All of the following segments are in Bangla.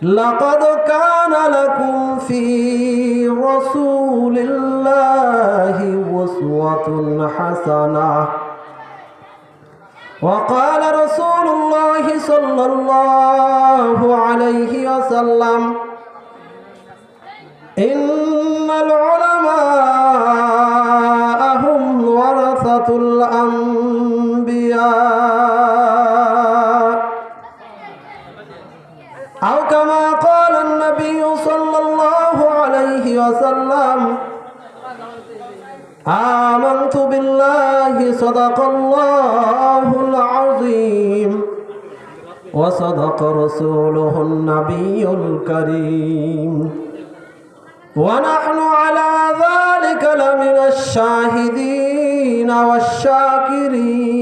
لقد كان لكم في رسول الله أسوة حسنة. وقال رسول الله صلى الله عليه وسلم: إن العلماء هم ورثة الأنبياء، أو كما قال النبي صلى الله عليه وسلم: آمنت بالله صدق الله العظيم وصدق رسوله النبي الكريم، ونحن على ذلك لمن الشاهدين والشاكرين،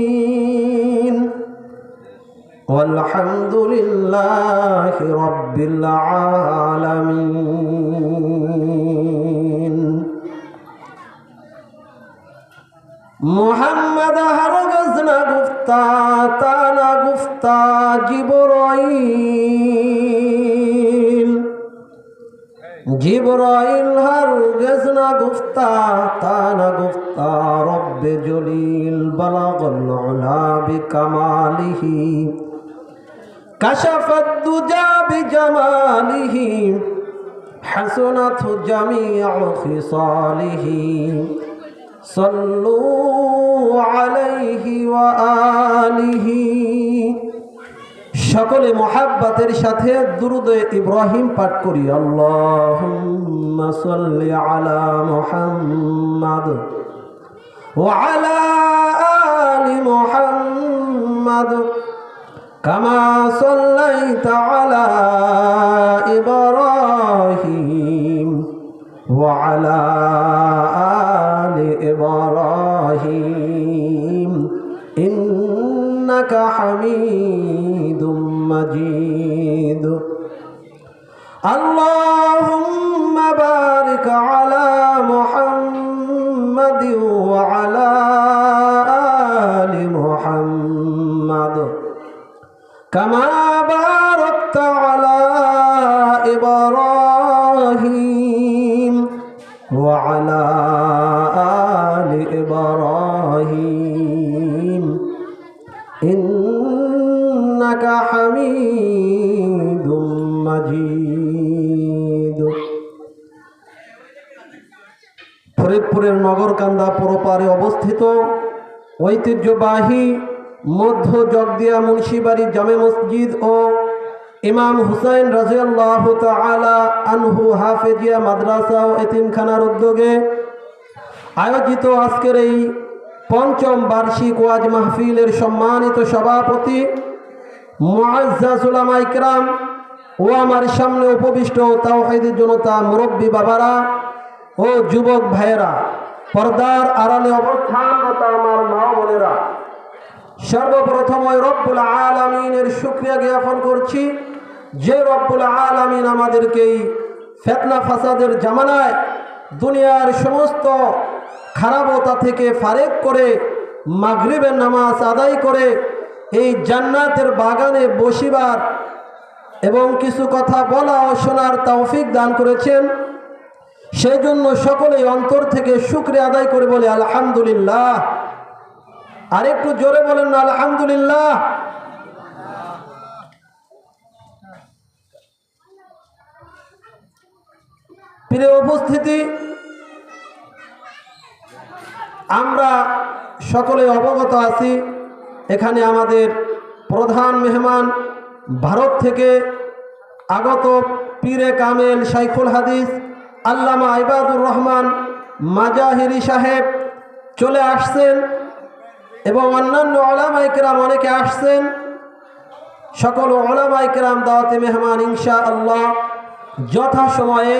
والحمد لله رب العالمين. محمد هرگز نگفتا تا نگفتا جبرائیل هرگز نگفتا تا نگفتا رب جلیل بلغ العلا بکماله کشف الدجى بجماله حسنت جميع خصاله صلوا عليه وآله। সকলে মুহাব্বতের সাথে দুরূদ ইব্রাহিম পাঠ করি। আল্লাহুম্মা সাল্লি আলা মুহাম্মাদ ওয়া আলা আলি মুহাম্মাদ কামা সাল্লাইতা আলা ইব্রাহিম ওয়া আলা আলি ইব্রাহিম ইন্নাকা হামিদুম মাজিদ। আল্লাহুম্মা বারিক আলা মুহাম্মাদ ওয়া আলা আলি মুহাম্মাদ কামা বারাকতা আলা ইব্রাহিম ওয়া আলা আলি ইব্রাহিম ইন্নাকা হামিদুম মাজিদ। ফরিদপুরের নগরকান্দা পৌরপাড়ে অবস্থিত ঐতিহ্যবাহী মধ্য জগদিয়া মুন্সিবাড়ি জামে মসজিদ ও ইমাম হুসাইন রাদিয়াল্লাহু তাআলা আনহু হাফেজিয়া মাদ্রাসা ও এতিমখানার উদ্যোগে আয়োজিত আজকের এই পঞ্চম বার্ষিক ওয়াজ মাহফিলের সম্মানিত সভাপতি মুআজ্জাজ উলামা ইকরাম ও আমার সামনে উপবিষ্ট তাওহীদের জনতা, মুরব্বী বাবারা ও যুবক ভাইয়েরা, পর্দার আড়ালে অবস্থানরত আমার মা বোনেরা, সর্বপ্রথম ওই রব্বুল আলামিনের শুকরিয়া জ্ঞাপন করছি যে রব্বুল আলামিন আমাদেরকে এই ফিতনা ফাসাদের জামানায় দুনিয়ার সমস্ত খারাপতা থেকে ফারেক করে মাগরিবের নামাজ আদায় করে এই জান্নাতের বাগানে বসিবার এবং কিছু কথা বলা ও শোনার তৌফিক দান করেছেন। সেই জন্য সকলেই অন্তর থেকে শুকরিয়া আদায় করে বলে আলহামদুলিল্লাহ। আর একটু জোরে বলেন না আলহামদুলিল্লাহ। প্রিয় উপস্থিতি, আমরা সকলে অবগত আছি এখানে আমাদের প্রধান মেহমান ভারত থেকে আগত পীরে কামেল শাইখুল হাদিস আল্লামা ইবাদুর রহমান মাজাহিরি সাহেব চলে আসছেন এবং অন্যান্য উলামায়ে কেরাম অনেকে আসছেন। সকল উলামায়ে কেরাম দাওয়াতে মেহমান ইনশাআল্লাহ যথাসময়ে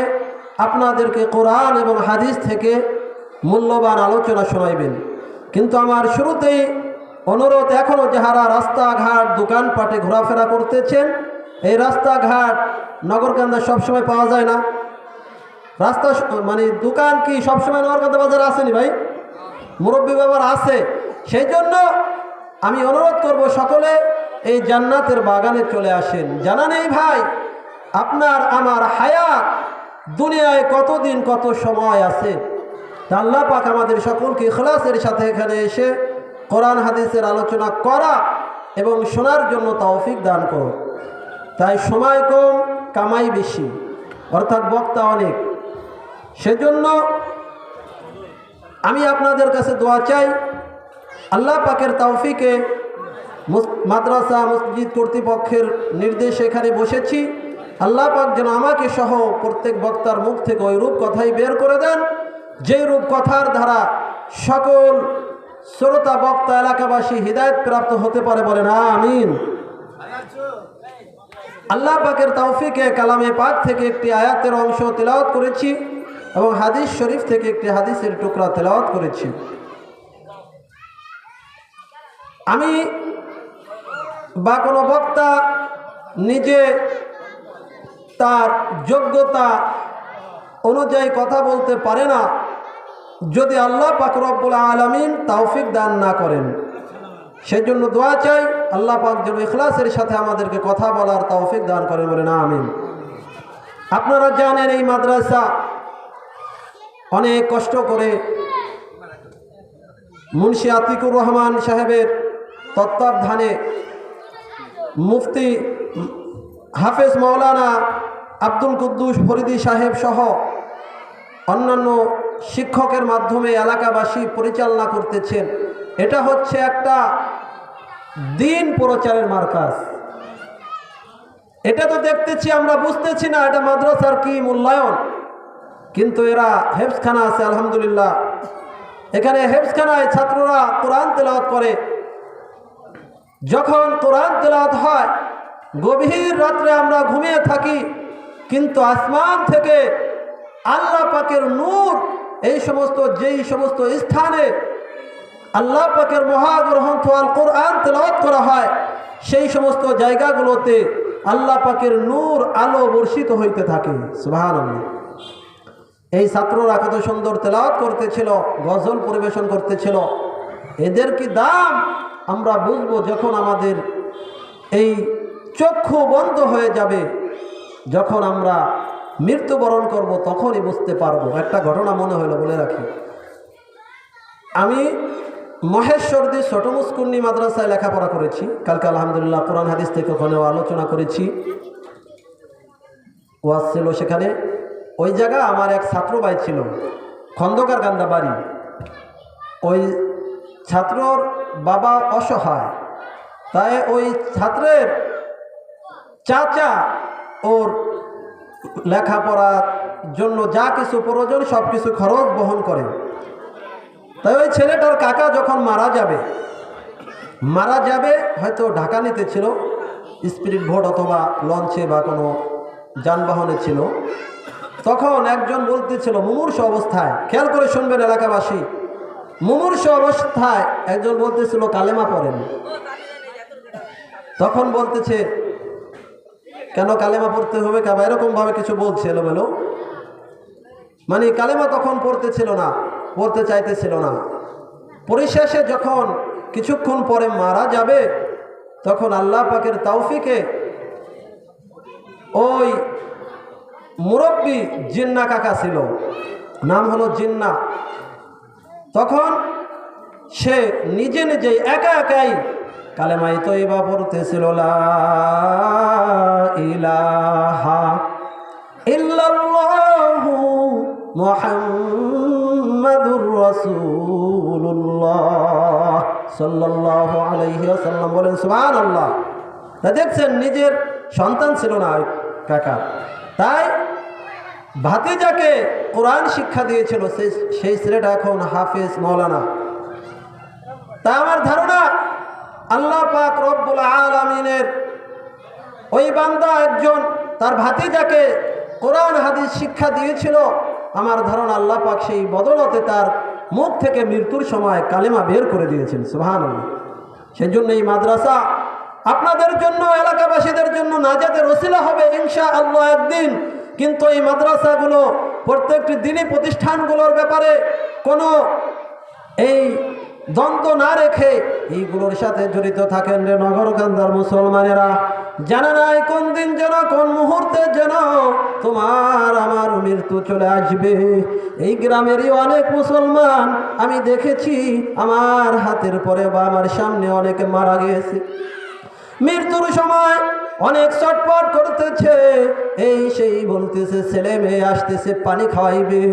আপনাদেরকে কোরআন এবং হাদিস থেকে মূল্যবান আলোচনা শোনাইবেন। কিন্তু আমার শুরুতেই অনুরোধ, এখনও যাহারা রাস্তাঘাট দোকানপাটে ঘোরাফেরা করতেছেন, এই রাস্তাঘাট নগরকান্দা সবসময় পাওয়া যায় না। রাস্তা মানে দোকান কি সবসময় নগরকান্দা বাজারে আসেনি ভাই? মুরব্বী বাবার আছে। সেই জন্য আমি অনুরোধ করব সকলে এই জান্নাতের বাগানে চলে আসেন। জানা নেই ভাই, আপনার আমার হায়াত দুনিয়ায় কতদিন কত সময় আছে। তা আল্লাহ পাক আমাদের সকলকে ইখলাসের সাথে এখানে এসে কোরআন হাদিসের আলোচনা করা এবং শোনার জন্য তৌফিক দান করুন। তাই সময় কম, কামাই বেশি, অর্থাৎ বক্তা অনেক। সেজন্য আমি আপনাদের কাছে দোয়া চাই, আল্লাহ পাকের তৌফিকে মাদ্রাসা মসজিদ কর্তৃপক্ষের নির্দেশে এখানে বসেছি। আল্লাহ পাক যেন আমাকে সহ প্রত্যেক বক্তার মুখ থেকে ওই রূপ কথাই বের করে দেন, যে রূপ কথার দ্বারা সকল শ্রোতা বক্তা এলাকাবাসী হিদায়াত প্রাপ্ত হতে পারে, বলেন আমিন। আল্লাহ পাকের তৌফিকে কালামে পাক থেকে একটি আয়াতের অংশ তেলাওয়াত করেছি এবং হাদিস শরীফ থেকে একটি হাদিসের টুকরা তেলাওয়াত করেছি। আমি বা কোনো বক্তা নিজে তার যোগ্যতা অনুযায়ী কথা বলতে পারে না যদি আল্লাহ পাক রব্বুল আলামিন তৌফিক দান না করেন। সেজন্য দোয়া চাই, আল্লাহ পাক যেন ইখলাসের সাথে আমাদেরকে কথা বলার তৌফিক দান করেন, বলেন আমিন। আপনারা জানেন এই মাদ্রাসা অনেক কষ্ট করে মুন্সি আতিকুর রহমান সাহেবের তত্ত্বাবধানে মুফতি হাফেজ মাওলানা আব্দুল কুদ্দুস ফরিদি সাহেব সহ অন্যান্য শিক্ষকের মাধ্যমে এলাকাবাসী পরিচালনা করতেছেন। এটা হচ্ছে একটা দিন প্রচারের মার্কাজ। এটা তো দেখতেছি, আমরা বুঝতেছি না এটা মাদ্রাসার কি মূল্যায়ন, কিন্তু এরা হেফজখানা আছে আলহামদুলিল্লাহ। এখানে হেফজখানায় ছাত্ররা কোরআন তেলাওয়াত করে। যখন কোরআন তেলাওয়াত হয় গভীর রাত্রে আমরা ঘুমিয়ে থাকি, কিন্তু আসমান থেকে আল্লাহ পাকের নূর এই সমস্ত যেই সমস্ত স্থানে আল্লাহ পাকের মহাগ্রন্থ আল কোরআন তেলাওয়াত করা হয় সেই সমস্ত জায়গাগুলোতে আল্লাহ পাকের নূর আলো বর্ষিত হইতে থাকে। সুবহানাল্লাহ। এই ছাত্ররা কত সুন্দর তেলাওয়াত করতেছিল, গজল পরিবেশন করতেছিল। এদের কি দাম আমরা বুঝবো যখন আমাদের এই চক্ষু বন্ধ হয়ে যাবে, যখন আমরা মৃত্যুবরণ করব তখনই বুঝতে পারবো। একটা ঘটনা মনে হলো, বলে রাখি। আমি মহেশ্বরদী ছোট মুস্কুন্নি মাদ্রাসায় লেখাপড়া করেছি। কালকে আলহামদুলিল্লাহ কোরআন হাদিস থেকে ওখানেও আলোচনা করেছি, ওয়াজ ছিল সেখানে। ওই জায়গা আমার এক ছাত্র ভাই ছিল, খন্দকার কান্দা বাড়ি। ওই ছাত্রর বাবা অসহায়, তাই ওই ছাত্রের চাচা ওর লেখাপড়ার জন্য যা কিছু প্রয়োজন সব কিছু খরচ বহন করে। তাই ওই ছেলেটার কাকা যখন মারা যাবে হয়তো ঢাকা নিতে ছিল, স্পিরিট বোট অথবা লঞ্চে বা কোনো যানবাহনে ছিল, তখন একজন বলতেছিল মুমূর্ষু অবস্থায়, খেয়াল করে শুনবেন এলাকাবাসী, মুমূর্ষু অবস্থায় একজন বলতেছিল কালেমা পড়েন। তখন বলতেছে কেন কালেমা পড়তে হবে, কাবা এরকমভাবে কিছু বলছে এলোমেলো, মানে কালেমা তখন পড়তেছিল না, পড়তে চাইতেছিল না। পরিশেষে যখন কিছুক্ষণ পরে মারা যাবে তখন আল্লাহ পাকের তৌফিকে ওই মুরব্বী জিন্না কাকা ছিল, নাম হলো জিন্না। তখন সে নিজে নিজেই একা একাই কালেমাই তয়্যিবা পড়তেছিল, লা ইলাহা ইল্লাল্লাহু মুহাম্মাদুর রাসূলুল্লাহ সাল্লাল্লাহু আলাইহি ওয়াসাল্লাম। বলেন সুবহানাল্লাহ। তা দেখছেন, নিজের সন্তান ছিল না ওই কাকা, তাই ভাতিজাকে কোরআন শিক্ষা দিয়েছিল। সেই ছেলেটা এখন হাফেজ মাওলানা। তা আমার ধারণা আল্লাহ পাক রব্বুল আলামিনের ওই বান্দা একজন তার ভাতিজাকে কোরআন হাদিস শিক্ষা দিয়েছিল। আমার ধারণা আল্লাহ পাক সেই বদলতে তার মুখ থেকে মৃত্যুর সময় কালেমা বের করে দিয়েছেন। সুবহানাল্লাহ। সেই জন্য এই মাদ্রাসা আপনাদের জন্য, এলাকাবাসীদের জন্য নাজাতের ওসিলা হবে ইনশাআল্লাহ একদিন। কিন্তু এই মাদ্রাসাগুলো, প্রত্যেকটি দিনী প্রতিষ্ঠানগুলোর ব্যাপারে কোনো এই দ্বন্দ্ব না রেখে এইগুলোর সাথে জড়িত থাকেন রে নগরকান্দার মুসলমানেরা। জানা নাই কোন দিন যেন কোন মুহূর্তে যেন তোমার আমার মৃত্যু চলে আসবে। এই গ্রামেরই অনেক মুসলমান আমি দেখেছি আমার হাতের পরে বা আমার সামনে অনেকে মারা গিয়েছে। মৃত্যুর সময় অনেক চটপট করতেছে, এই সেই বলতেছে ছেলে মেয়ে আসতেছে পানি খাওয়াইবে,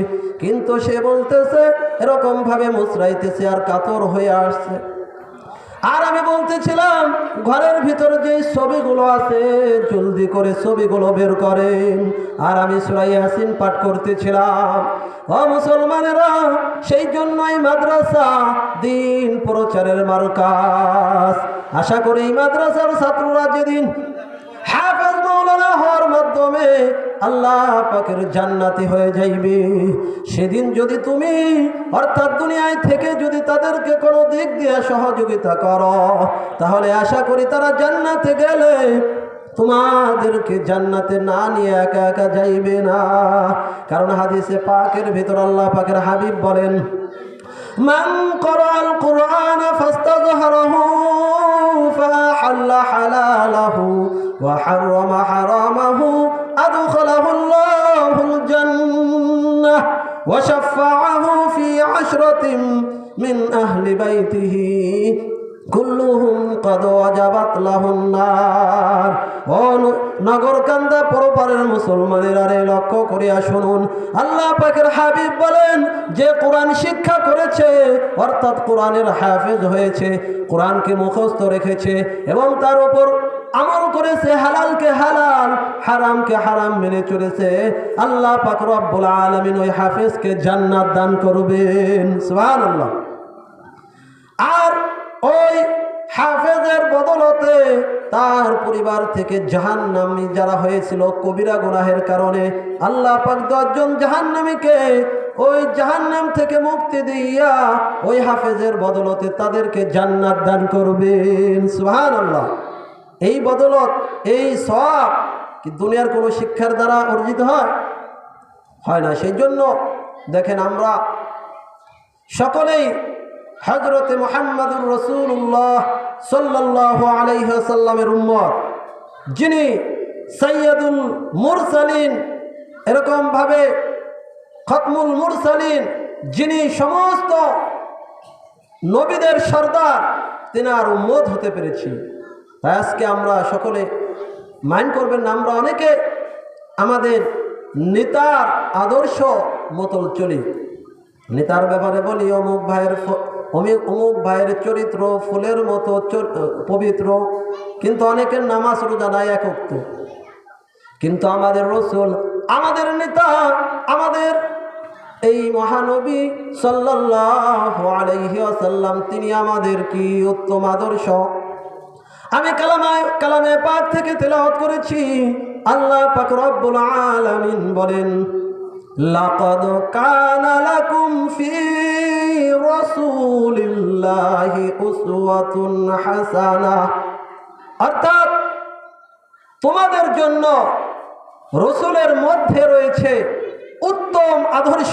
কিন্তু সে বলতেছে এরকম ভাবে মুচড়াইতেছে আর কাতর হয়ে আসছে। আর আমি বলতেছিলাম ঘরের ভিতরে যে ছবিগুলো আছে জলদি করে ছবিগুলো বের করেন। আর আমি সূরা ইয়াসিন পাঠ করতেছিলাম। ও মুসলমানেরা, সেই জন্যই মাদ্রাসা দিন প্রচারের মার্কাজ। আশা করি এই মাদ্রাসার ছাত্ররা যেদিন হাফেজ মাওলানা হওয়ার মাধ্যমে আল্লাহ পাকের জান্নাতি হয়ে যাইবে, সেদিন যদি তুমি অর্থাৎ দুনিয়ায় থেকে যদি তাদেরকে কোনো দিক দিয়ে সহযোগিতা করো, তাহলে আশা করি তারা জান্নাতে গেলে তোমাদেরকে জান্নাতে না নিয়ে একা একা যাইবে না। কারণ হাদিসে পাকের ভিতর আল্লাহ পাকের হাবিব বলেন, মান ক্বরাআল কুরআন ফাস্তাযহারাহু ফাহাল্লা হালালাহু ওয়া হাররামা হারামাহু আদখালাহুল্লাহুল জান্নাহ ওয়া শাফাআহু ফি আশরাতিন মিন আহলি বাইতিহি কুল্লুহুম কদ ওয়াজাবাত লাহুন নার। ও নগরকান্দা পরপারের মুসলমানের আরে লক্ষ্য করিয়া শুনুন, আল্লাহ পাকের হাবিব বলেন যে কোরআন শিক্ষা করেছে অর্থাৎ কোরআনের হাফেজ হয়েছে, কোরআনকে মুখস্থ রেখেছে এবং তার উপর আমল করেছে, হালালকে হালাল হারামকে হারাম মেনে চলেছে, আল্লাহ পাক রব্বুল আলামিন ওই হাফেজকে জান্নাত দান করবেন। সুবহানাল্লাহ। আর ওই হাফেজের বদলতে তার পরিবার থেকে জাহান্নামী যারা হয়েছিল কবিরা গুনাহের কারণে, আল্লাহ পাক 10 জন জাহান্নামীকে ওই জাহান্নাম থেকে মুক্তি দিয়া ওই হাফেজের বদলতে তাদেরকে জান্নাত দান করবেন। সুবহানাল্লাহ। এই বদলত এই সওয়াব কি দুনিয়ার কোনো শিক্ষার দ্বারা অর্জিত হয় না। সেই জন্য দেখেন আমরা সকলেই হযরতে মুহাম্মদুর রাসূলুল্লাহ সাল্লাল্লাহু আলাইহি ওয়াসাল্লামের উম্মত, যিনি সাইয়্যিদুল মুরসালিন, এরকম ভাবে খতমুল মুরসালিন, যিনি সমস্ত নবীদের সর্দার, তিনার উম্মত হতে পেরেছি। তাই আজকে আমরা সকলে মাইন্ড করবেন না, আমরা অনেকে আমাদের নেতার আদর্শ মতল চলি। নেতার ব্যাপারে বলি অমুক ভাইয়ের চরিত্র ফুলের মতো পবিত্র, কিন্তু অনেকের নামাজ রোজা নাই এক ওয়াক্ত। কিন্তু আমাদের রাসূল, আমাদের নেতা, আমাদের এই মহানবী সাল্লাল্লাহু আলাইহি ওয়াসাল্লাম, তিনি আমাদের কি উত্তম আদর্শ। আমি কালামে পাক থেকে তেলাওয়াত করেছি। আল্লাহ পাক রব্বুল আলামিন বলেন, লাকাদ কানা লাকুম ফি রাসূলিল্লাহি উসওয়াতুন হাসানাহ, অর্থাৎ তোমাদের জন্য রাসূলের মধ্যে রয়েছে উত্তম আদর্শ।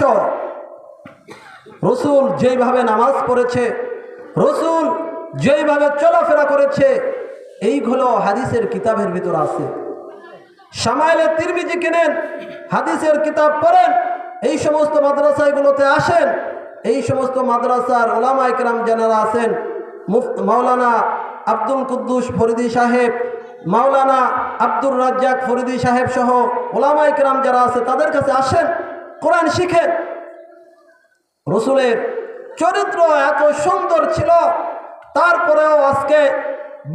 রাসূল যেইভাবে নামাজ পড়েছে, রাসূল যেইভাবে চলাফেরা করেছে, এইগুলো হাদিসের কিতাবের ভিতর আছে। শামাইলে তিরমিজি কিনেন, হাদিসের কিতাব পড়েন, এই সমস্ত মাদ্রাসাগুলোতে আসেন, এই সমস্ত মাদ্রাসার উলামায়ে কেরাম যারা আছেন, মাওলানা আব্দুল কুদ্দুস ফরিদি সাহেব, মাওলানা আব্দুর রাজ্জাক ফরিদি সাহেব সহ উলামায়ে কেরাম যারা আছে, তাদের কাছে আসেন, কোরআন শিখেন। রাসূলের চরিত্র এত সুন্দর ছিল, তারপরেও আজকে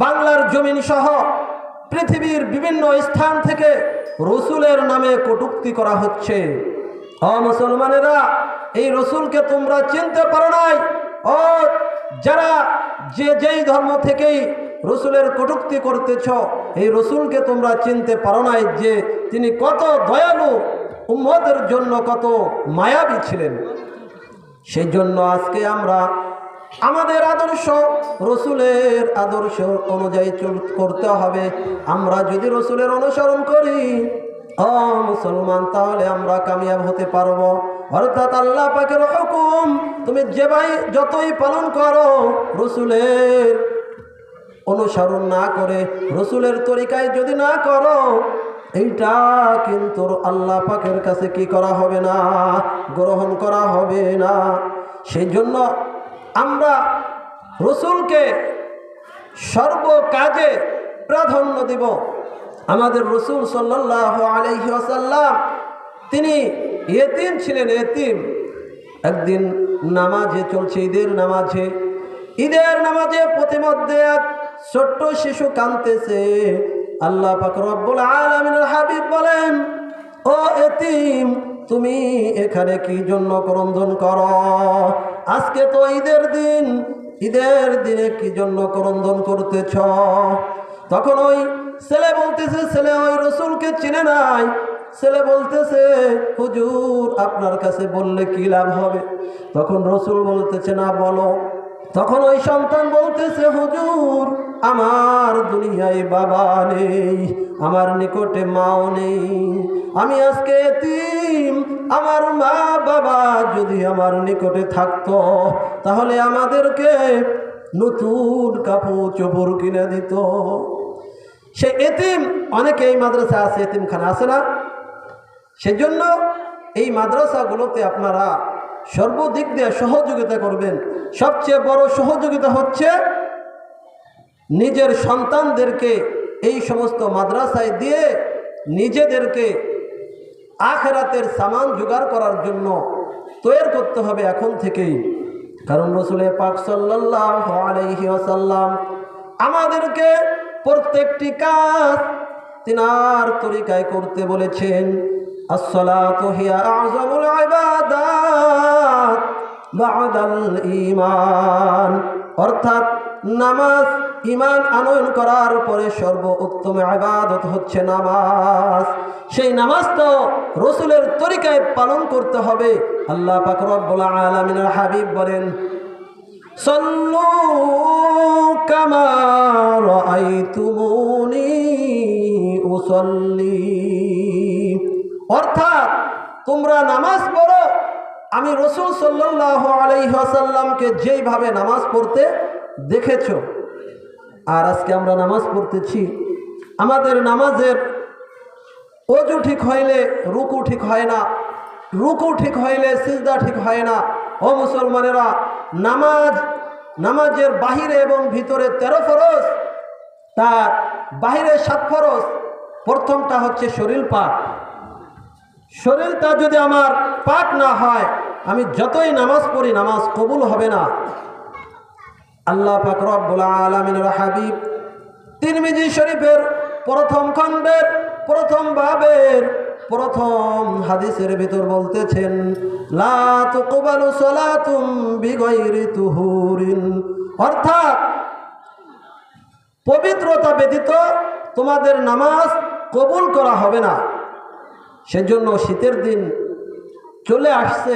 বাংলার জমিন সহ পৃথিবীর বিভিন্ন স্থান থেকে রাসূলের নামে কটূক্তি করা হচ্ছে। ও মুসলমানেরা, এই রাসূলকে তোমরা চিনতে পারো নাই। ও যারা যেই ধর্ম থেকেই রাসূলের কটূক্তি করতেছ, এই রাসূলকে তোমরা চিনতে পারো নাই যে তিনি কত দয়ালু, উম্মতের জন্য কত মায়াবী ছিলেন। সেই জন্য আজকে আমরা আমাদের আদর্শ রাসূলের আদর্শ অনুযায়ী করতে হবে। আমরা যদি রাসূলের অনুসরণ করি ও মুসলমান, তাহলে আমরা কামিয়াব হতে পারবো। অর্থাৎ আল্লাহ পাকের হুকুম তুমি যতই পালন করো, রাসূলের অনুসরণ না করে রসুলের তরিকায় যদি না করো, এইটা কিন্তু আল্লাহ পাকের কাছে কি করা হবে না, গ্রহণ করা হবে না। সেই জন্য আমরা রসুলকে সর্ব কাজে প্রাধান্য দিব। আমাদের রসুল সাল্লাল্লাহু আলাইহি ওয়াসাল্লাম তিনি ইয়েতিম ছিলেন, ইয়েতিম। একদিন নামাজে চলছে, ঈদের নামাজে প্রতিমধ্যে এক ছোট্ট শিশু কাঁদতেছে। আল্লাহ পাক রব্বুল আলামিনের হাবিব বলেন, ও এতিম, তুমি এখানে কি জন্য ক্রন্দন করো? আজকে তো ঈদের দিনে কি জন্য ক্রন্দন করতেছ? তখন ওই ছেলে বলতেছে, ছেলে ওই রসুলকে চিনে নাই। ছেলে বলতেছে, হুজুর আপনার কাছে বললে কি লাভ হবে? তখন রসুল বলতেছে, না বলো। তখন ওই সন্তান বলতেছে, হুজুর আমার দুনিয়ায় বাবা নেই, আমার নিকটে মাও নেই, আমি আজকে এতিম। আমার মা বাবা যদি আমার নিকটে থাকতো তাহলে আমাদেরকে নতুন কাপড় চোপড় কিনে দিত। সে এতিম, অনেকে এই মাদ্রাসা আছে, এতিমখানা আছে না? সেজন্য এই মাদ্রাসাগুলোতে আপনারা সর্বদিক দিয়ে সহযোগিতা করবেন। সবচেয়ে বড় সহযোগিতা হচ্ছে নিজের সন্তানদেরকে এই সমস্ত মাদ্রাসায় দিয়ে নিজেদেরকে আখিরাতের সামান জোগাড় করার জন্য তৈরি করতে হবে এখন থেকেই। কারণ রাসূল পাক সাল্লাল্লাহু আলাইহি ওয়াসাল্লাম আমাদেরকে প্রত্যেকটি কাজ তিনার তরিকায় করতে বলেছেন। আসসালাতু হিয়া আযমুল ইবাদাত বা'দাল ঈমান, অর্থাৎ নামাজ ঈমান আনয়ন করার পরে সর্বোত্তম ইবাদত হচ্ছে নামাজ। সেই নামাজ তো রাসূলের তরিকায় পালন করতে হবে। আল্লাহ পাক রব্বুল আলামিনের হাবিব বলেন, সাল্লু কামা রাআইতুমুনি উসাল্লি, অর্থাৎ তোমরা নামাজ পড়ো আমি রাসূল সাল্লাল্লাহু আলাইহি ওয়াসাল্লামকে যেইভাবে নামাজ পড়তে দেখেছো। আর আজকে আমরা নামাজ পড়তেছি, আমাদের নামাজের ওযু ঠিক হইলে রুকু ঠিক হয় না, রুকু ঠিক হইলে সিজদা ঠিক হয় না। ও মুসলমানেরা, নামাজের বাহিরে এবং ভিতরে 13 ফরজ, তার বাহিরে 7 ফরজ। প্রথমটা হচ্ছে শরীর পাক। শরীরটা যদি আমার পাক না হয়, আমি যতই নামাজ পড়ি নামাজ কবুল হবে না। আল্লাহ পাক রব্বুল আলামিনের হাবিব তিরমিজি শরীফের প্রথম খণ্ডের প্রথম বাবের প্রথম হাদিসের ভিতর বলতেছেন, লা তুকবালু সালাতুম বিগাইরি তুহুরিন, অর্থাৎ পবিত্রতা ব্যতীত তোমাদের নামাজ কবুল করা হবে না। সেজন্য শীতের দিন চলে আসছে,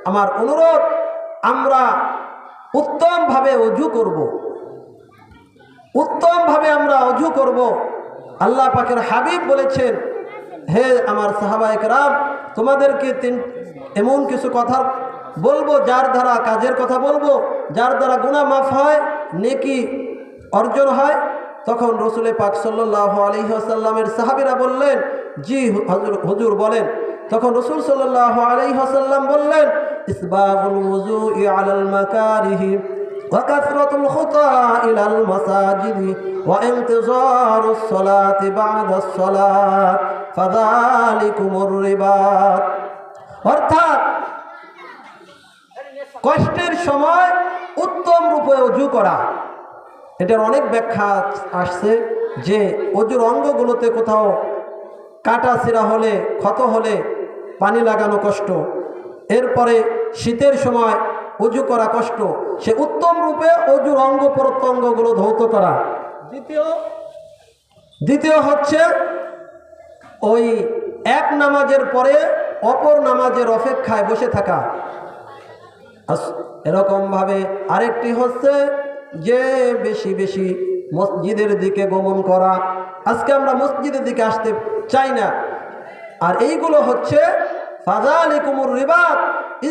আমার অনুরোধ আমরা উত্তমভাবে অজু করব, উত্তমভাবে আমরা অজু করব। আল্লাহ পাকের হাবিব বলেছেন, হে আমার সাহাবায়ে কেরাম, তোমাদেরকে এমন কিছু কথা বলবো যার দ্বারা, কাজের কথা বলবো যার দ্বারা গুনাহ মাফ হয়, নেকি অর্জন হয়। তখন রাসূল পাক সাল্লাল্লাহু আলাইহি ওয়াসাল্লামের সাহাবীরা বললেন, জি হুজুর বলেন। তখন রাসূল সাল্লাল্লাহু আলাইহি ওয়াসাল্লাম বললেন, ইসবাগুল ওযুই আলাল মাকারিহি ওয়া কাসরাতুল খুতা ইলাল মাসাজিদি ওয়া ইনতিজারুস সালাতি বা'দাস সালাত ফাযালিকুমুর রিবাত, অর্থাৎ কষ্টের সময় উত্তম রূপে ওযু করা। এটার অনেক ব্যাখ্যা আসছে যে ওযুর অঙ্গগুলোতে কোথাও কাটা ছিঁড়া হলে, ক্ষত হলে পানি লাগানো কষ্ট, এরপরে শীতের সময় ওযু করা কষ্ট, সে উত্তম রূপে ওযুর অঙ্গ প্রত্যঙ্গগুলো ধৌত করা। দ্বিতীয় হচ্ছে ওই এক নামাজের পরে অপর নামাজের অপেক্ষায় বসে থাকা। এরকমভাবে আরেকটি হচ্ছে যে বেশি বেশি মসজিদের দিকে গমন করা। আজকে আমরা মসজিদের দিকে আসতে চাই না। আর এইগুলো হচ্ছে ফাযালিকুমুর রিবাত,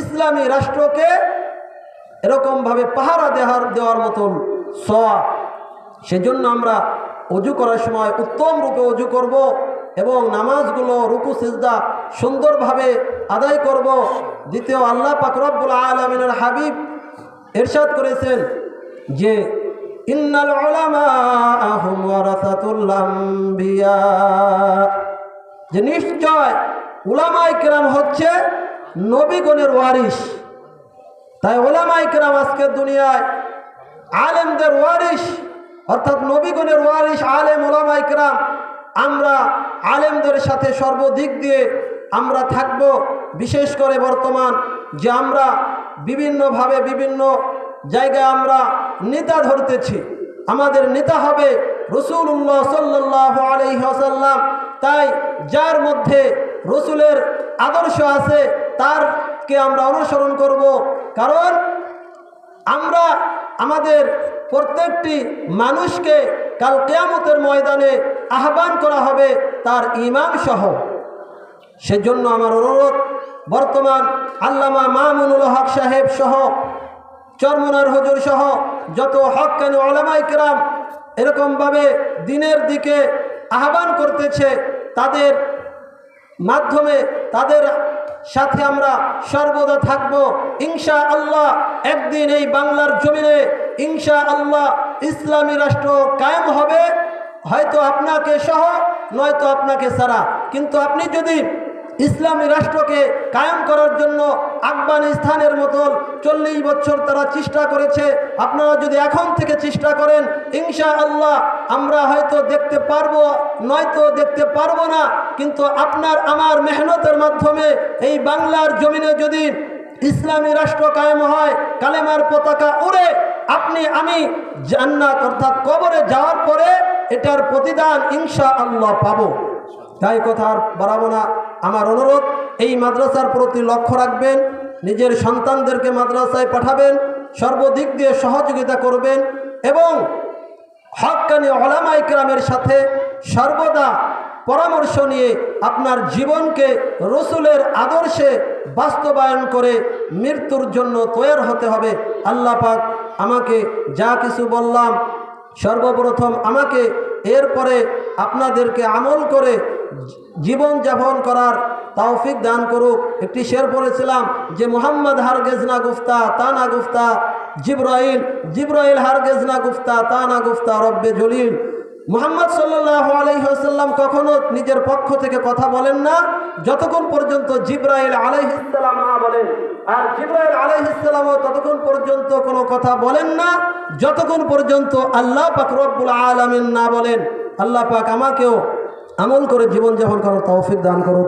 ইসলামী রাষ্ট্রকে এরকমভাবে পাহারা দেওয়ার মতন সওয়াব। সেজন্য আমরা অজু করার সময় উত্তম রূপে অজু করব এবং নামাজগুলো রুকু সিজদা সুন্দরভাবে আদায় করব। দ্বিতীয়, আল্লাহ পাক রব্বুল আলামিনের হাবিব ইরশাদ করেছেন যে ইন্নাল উলামা হুম ওয়ারাসাতুল আমবিয়া, যে নিশ্চয় উলামায়ে কেরাম হচ্ছে নবীগণের ওয়ারিস। তাই উলামায়ে কেরাম আজকের দুনিয়ায় আলেমদের ওয়ারিস, অর্থাৎ নবীগণের ওয়ারিস আলেম উলামায়ে কেরাম। আমরা আলেমদের সাথে সর্বদিক দিয়ে আমরা থাকব। বিশেষ করে বর্তমান যে আমরা বিভিন্নভাবে বিভিন্ন জায়গায় আমরা নেতা ধরতেছি, আমাদের নেতা হবে রাসূলুল্লাহ সাল্লাল্লাহু আলাইহি ওয়াসাল্লাম। তাই যার মধ্যে রসুলের আদর্শ আছে তারকে আমরা অনুসরণ করব, কারণ আমরা আমাদের প্রত্যেকটি মানুষকে কাল কিয়ামতের ময়দানে আহ্বান করা হবে তার ইমাম সহ। সেজন্য আমার অনুরোধ, বর্তমান আল্লামা মামুনুল হক সাহেব সহ, চরমনার হুজুর সহ যত হক্কানি উলামায়ে কেরাম এরকমভাবে দিনের দিকে আহ্বান করতেছে, তাদের মাধ্যমে তাদের সাথে আমরা সর্বদা থাকব ইনশাআল্লাহ। একদিন এই বাংলার জমিনে ইনশাআল্লাহ ইসলামী রাষ্ট্র কায়েম হবে, হয়তো আপনাকে সহ নয়তো আপনাকে ছাড়া। কিন্তু আপনি যদি ইসলামী রাষ্ট্রকে কায়েম করার জন্য আফগানিস্তানের মতন 40 বছর তারা চেষ্টা করেছে, আপনারা যদি এখন থেকে চেষ্টা করেন ইনশাআল্লাহ আমরা হয়তো দেখতে পারবো নয়তো দেখতে পারবো না, কিন্তু আপনার আমার মেহনতের মাধ্যমে এই বাংলার জমিনে যদি ইসলামী রাষ্ট্র কায়েম হয়, কালেমার পতাকা উড়ে আপনি আমি জান্নাত অর্থাৎ কবরে যাওয়ার পরে এটার প্রতিদান ইনশাআল্লাহ পাবো। তাই কথা আর বাড়াবো না। আমার অনুরোধ, এই মাদ্রাসার প্রতি লক্ষ্য রাখবেন, নিজের সন্তানদেরকে মাদ্রাসায় পাঠাবেন, সর্বদিক দিয়ে সহযোগিতা করবেন এবং হক্কানি উলামায়ে কেরামের সাথে সর্বদা পরামর্শ নিয়ে আপনার জীবনকে রসুলের আদর্শে বাস্তবায়ন করে মৃত্যুর জন্য তৈরি হতে হবে। আল্লাহ পাক আমাকে যা কিছু বললাম সর্বপ্রথম আমাকে এরপরে আপনাদেরকে আমল করে জীবন যাপন করার তৌফিক দান করুক। একটি শের পড়েছিলাম যে মুহাম্মদ হারগেজ না গুফতা তা না গুফতা, জিব্রাইল হারগেজ না গুফতা তা না গুফতা রব্বে জলিল। মুহাম্মদ সাল্লাল্লাহু আলাইহি ওয়াসাল্লাম কখনো নিজের পক্ষ থেকে কথা বলেন না যতক্ষণ পর্যন্ত জিব্রাইল আলাইহিস সালাম না বলেন, আর জিব্রাইল আলাইহিস সালামও ততক্ষণ পর্যন্ত কোনো কথা বলেন না যতক্ষণ পর্যন্ত আল্লাহ পাক রব্বুল আলামিন না বলেন। আল্লাহ পাক আমাকেও আমল করে জীবন যাপন করার তৌফিক দান করুন।